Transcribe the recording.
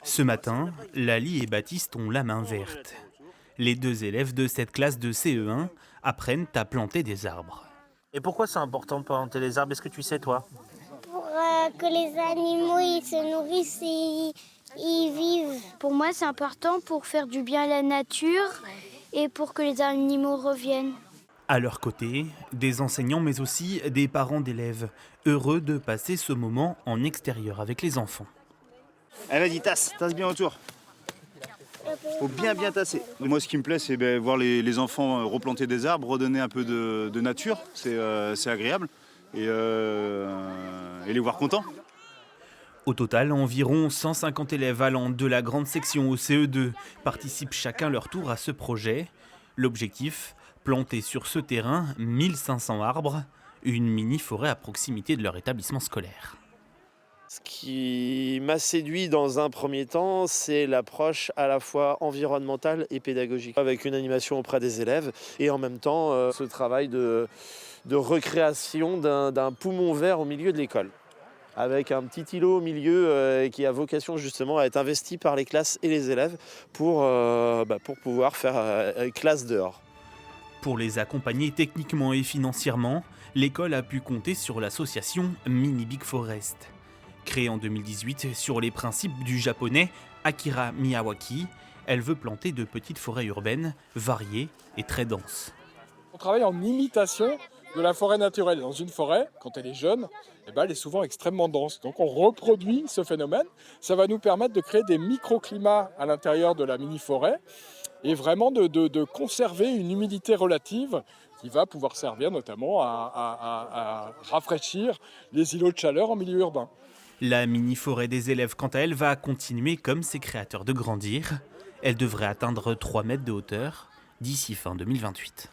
Ce matin, Lali et Baptiste ont la main verte. Les deux élèves de cette classe de CE1 apprennent à planter des arbres. Et pourquoi c'est important de planter les arbres? Est-ce que tu sais, toi? Pour que les animaux ils se nourrissent et ils vivent. Pour moi, c'est important pour faire du bien à la nature et pour que les animaux reviennent. À leur côté, des enseignants mais aussi des parents d'élèves, heureux de passer ce moment en extérieur avec les enfants. Allez, vas-y, tasse bien autour. Faut bien tasser. Moi, ce qui me plaît, c'est voir les enfants replanter des arbres, redonner un peu de nature. C'est agréable. Et les voir contents. Au total, environ 150 élèves allant de la grande section au CE2 participent chacun leur tour à ce projet. L'objectif, planter sur ce terrain 1500 arbres, une mini-forêt à proximité de leur établissement scolaire. Ce qui m'a séduit dans un premier temps, c'est l'approche à la fois environnementale et pédagogique, avec une animation auprès des élèves et en même temps ce travail de recréation d'un poumon vert au milieu de l'école, avec un petit îlot au milieu qui a vocation justement à être investi par les classes et les élèves pour pouvoir faire classe dehors. Pour les accompagner techniquement et financièrement, l'école a pu compter sur l'association Mini Big Forest. Créée en 2018 sur les principes du japonais Akira Miyawaki, elle veut planter de petites forêts urbaines, variées et très denses. On travaille en imitation de la forêt naturelle. Dans une forêt, quand elle est jeune, elle est souvent extrêmement dense. Donc on reproduit ce phénomène. Ça va nous permettre de créer des microclimats à l'intérieur de la mini-forêt et vraiment de conserver une humidité relative qui va pouvoir servir notamment à rafraîchir les îlots de chaleur en milieu urbain. La mini-forêt des élèves, quant à elle, va continuer comme ses créateurs de grandir. Elle devrait atteindre 3 mètres de hauteur d'ici fin 2028.